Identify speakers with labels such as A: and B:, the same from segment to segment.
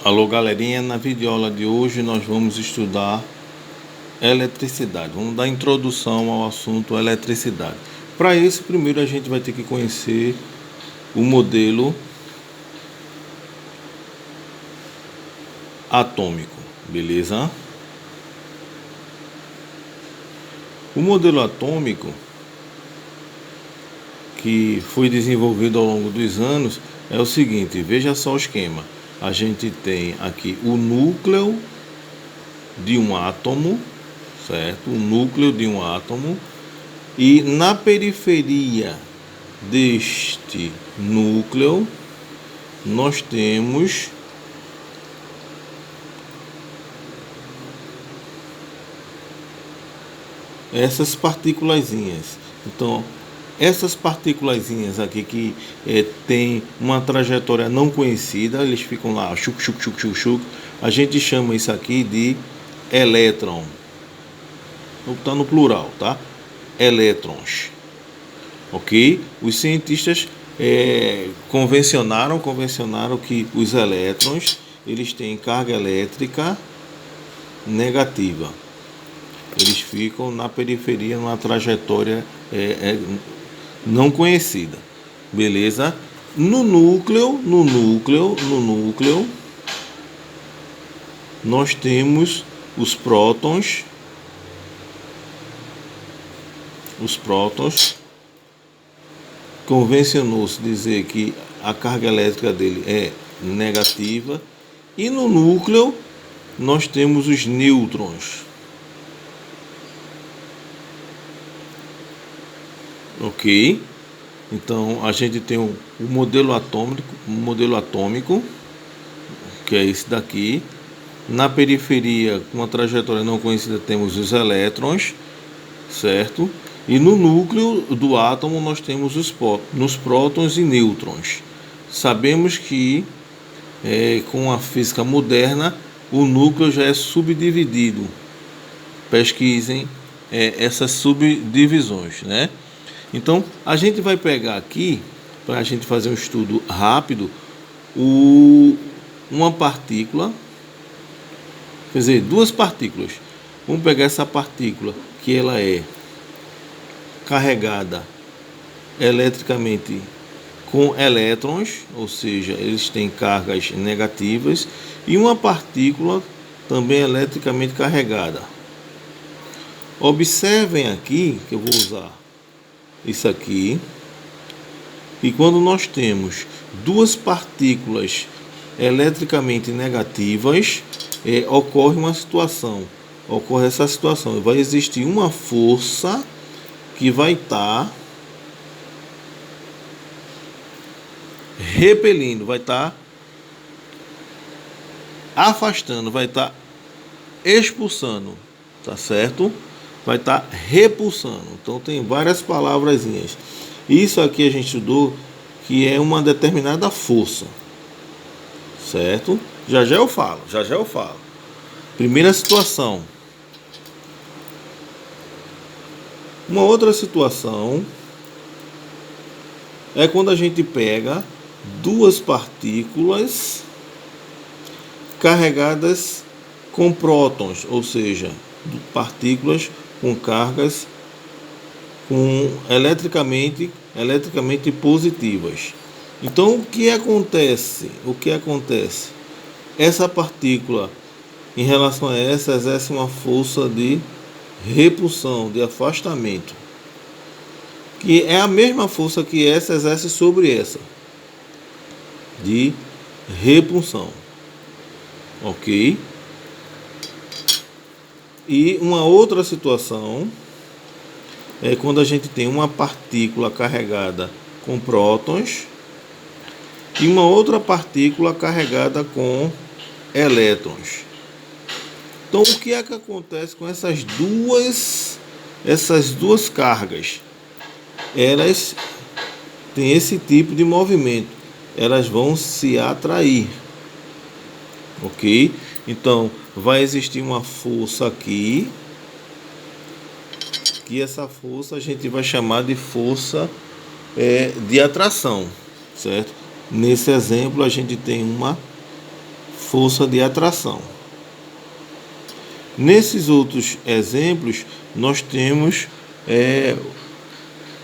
A: Alô galerinha, na videoaula de hoje nós vamos estudar eletricidade. Vamos dar introdução ao assunto eletricidade. Para isso, primeiro a gente vai ter que conhecer o modelo atômico, beleza? O modelo atômico que foi desenvolvido ao longo dos anos é o seguinte, veja só o esquema. A gente tem aqui o núcleo de um átomo, certo? O núcleo de um átomo, e na periferia deste núcleo nós temos essas partículazinhas. Então, essas partículazinhas aqui que tem uma trajetória não conhecida, eles ficam lá, chuc, chuc, chuc, chuc, chuc. A gente chama isso aqui de elétron. Está no plural, tá? Elétrons. Ok? Os cientistas convencionaram que os elétrons eles têm carga elétrica negativa. Eles ficam na periferia, numa trajetória não conhecida, beleza? No núcleo, nós temos os prótons. Os prótons, convencionou-se dizer que a carga elétrica dele é negativa. E no núcleo nós temos os nêutrons. Ok? Então a gente tem o modelo atômico, que é esse daqui. Na periferia, com uma trajetória não conhecida, temos os elétrons, certo? E no núcleo do átomo nós temos os prótons e nêutrons. Sabemos que com a física moderna o núcleo já é subdividido. Pesquisem essas subdivisões, né? Então a gente vai pegar aqui, para a gente fazer um estudo rápido, uma partícula, quer dizer, duas partículas. Vamos pegar essa partícula que ela é carregada eletricamente com elétrons, ou seja, eles têm cargas negativas, e uma partícula também eletricamente carregada. Observem aqui que eu vou usar isso aqui, e quando nós temos duas partículas eletricamente negativas, ocorre essa situação, vai existir uma força que vai estar repelindo, vai estar afastando, vai estar expulsando, tá certo? Vai estar repulsando. Então tem várias palavrazinhas. Isso aqui a gente estudou que é uma determinada força, certo? Já eu falo. Primeira situação. Uma outra situação é quando a gente pega duas partículas carregadas com prótons, ou seja, partículas com cargas eletricamente positivas. Então o que acontece? Essa partícula, em relação a essa, exerce uma força de repulsão, de afastamento, que é a mesma força que essa exerce sobre essa, de repulsão. Ok? E uma outra situação é quando a gente tem uma partícula carregada com prótons e uma outra partícula carregada com elétrons. Então o que é que acontece com essas duas cargas? Elas têm esse tipo de movimento, elas vão se atrair, ok? Então vai existir uma força aqui, que essa força a gente vai chamar de força de atração, certo? Nesse exemplo a gente tem uma força de atração. Nesses outros exemplos, nós temos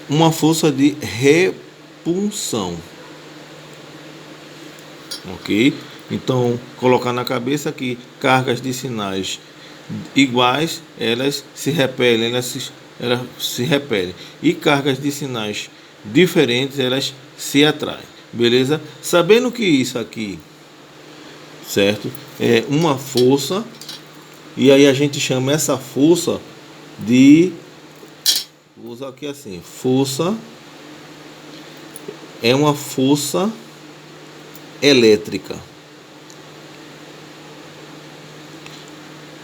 A: uma força de repulsão. Ok? Então, colocar na cabeça que cargas de sinais iguais, elas se repelem, elas se repelem. E cargas de sinais diferentes, elas se atraem. Beleza? Sabendo que isso aqui, certo? É uma força, e aí a gente chama essa força de, vou usar aqui assim, força, é uma força elétrica.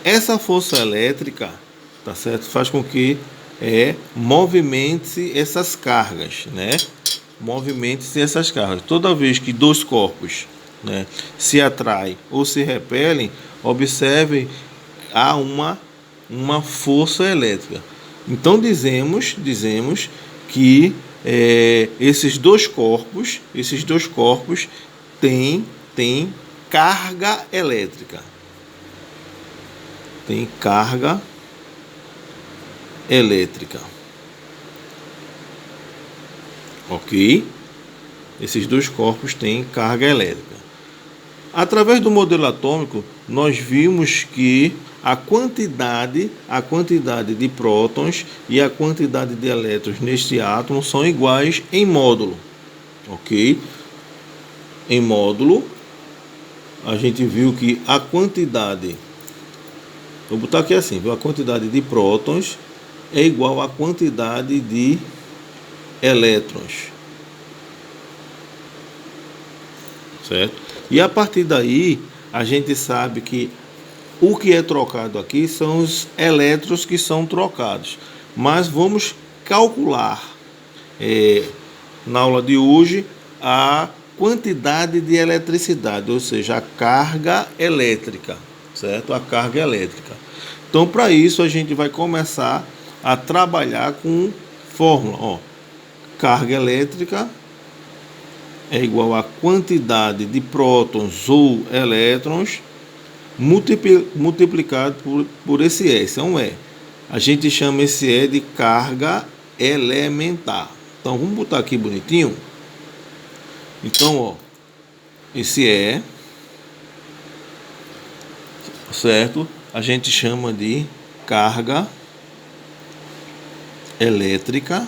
A: Essa força elétrica, tá certo? Faz com que movimente essas cargas, né? Movimente essas cargas. Toda vez que dois corpos, né, se atraem ou se repelem, observem, há uma força elétrica. Então dizemos que esses dois corpos têm carga elétrica. Tem carga elétrica. Ok? Esses dois corpos têm carga elétrica. Através do modelo atômico, nós vimos que a quantidade de prótons e a quantidade de elétrons neste átomo são iguais em módulo. Ok? Em módulo, a gente viu que a quantidade, vou botar aqui assim, a quantidade de prótons é igual à quantidade de elétrons. Certo? E a partir daí, a gente sabe que o que é trocado aqui são os elétrons que são trocados. Mas vamos calcular na aula de hoje a quantidade de eletricidade, ou seja, a carga elétrica, certo? A carga elétrica. Então, para isso, a gente vai começar a trabalhar com fórmula. Ó, carga elétrica é igual à quantidade de prótons ou elétrons multiplicado por esse S. É um E. A gente chama esse E de carga elementar. Então, vamos botar aqui bonitinho. Então, ó, esse E, certo? A gente chama de carga elétrica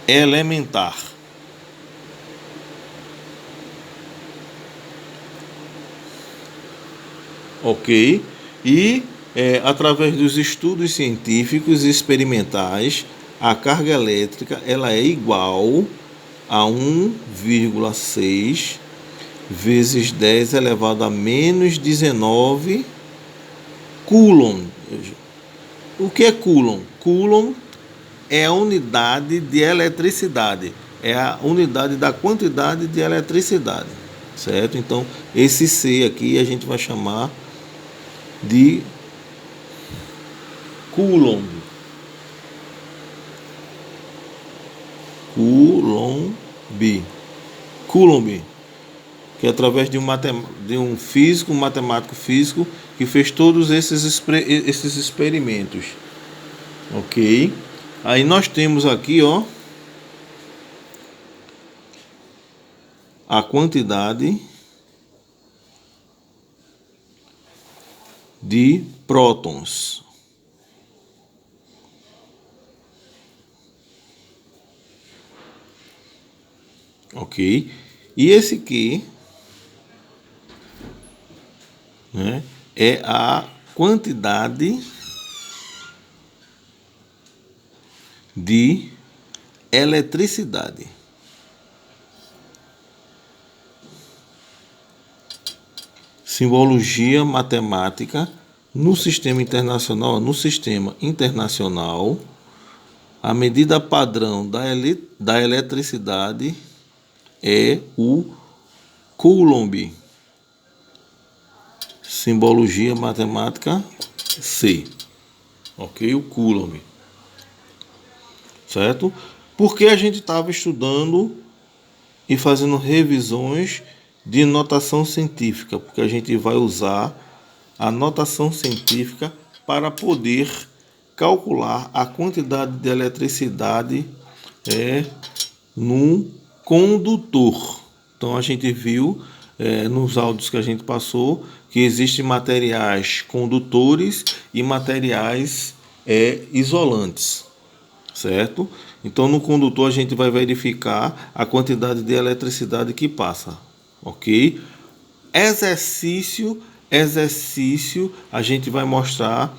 A: elementar. Ok? E através dos estudos científicos e experimentais, a carga elétrica ela é igual a 1,6 vezes 10 elevado a menos 19 Coulomb. O que é Coulomb? Coulomb é a unidade de eletricidade, é a unidade da quantidade de eletricidade, certo? Então, esse C aqui a gente vai chamar de Coulomb. Coulomb, que é através de um físico, um matemático físico, que fez todos esses experimentos. Ok? Aí nós temos aqui, ó, a quantidade de prótons. Ok? E esse aqui, né, é a quantidade de eletricidade. Simbologia matemática no sistema internacional. A medida padrão da eletricidade é o Coulomb. Simbologia matemática C. Ok? O Coulomb. Certo? Porque a gente estava estudando e fazendo revisões de notação científica, porque a gente vai usar a notação científica para poder calcular a quantidade de eletricidade num condutor. Então a gente viu nos áudios que a gente passou que existem materiais condutores e materiais isolantes, certo? Então no condutor a gente vai verificar a quantidade de eletricidade que passa, ok? Exercício a gente vai mostrar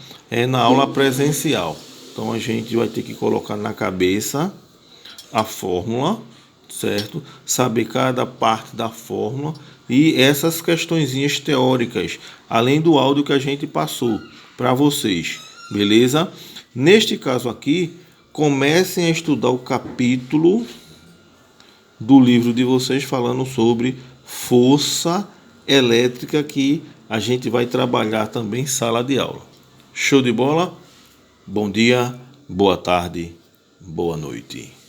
A: na aula presencial. Então a gente vai ter que colocar na cabeça a fórmula, certo? Saber cada parte da fórmula e essas questõezinhas teóricas, além do áudio que a gente passou para vocês, beleza? Neste caso aqui, comecem a estudar o capítulo do livro de vocês falando sobre força elétrica, que a gente vai trabalhar também em sala de aula. Show de bola? Bom dia, boa tarde, boa noite.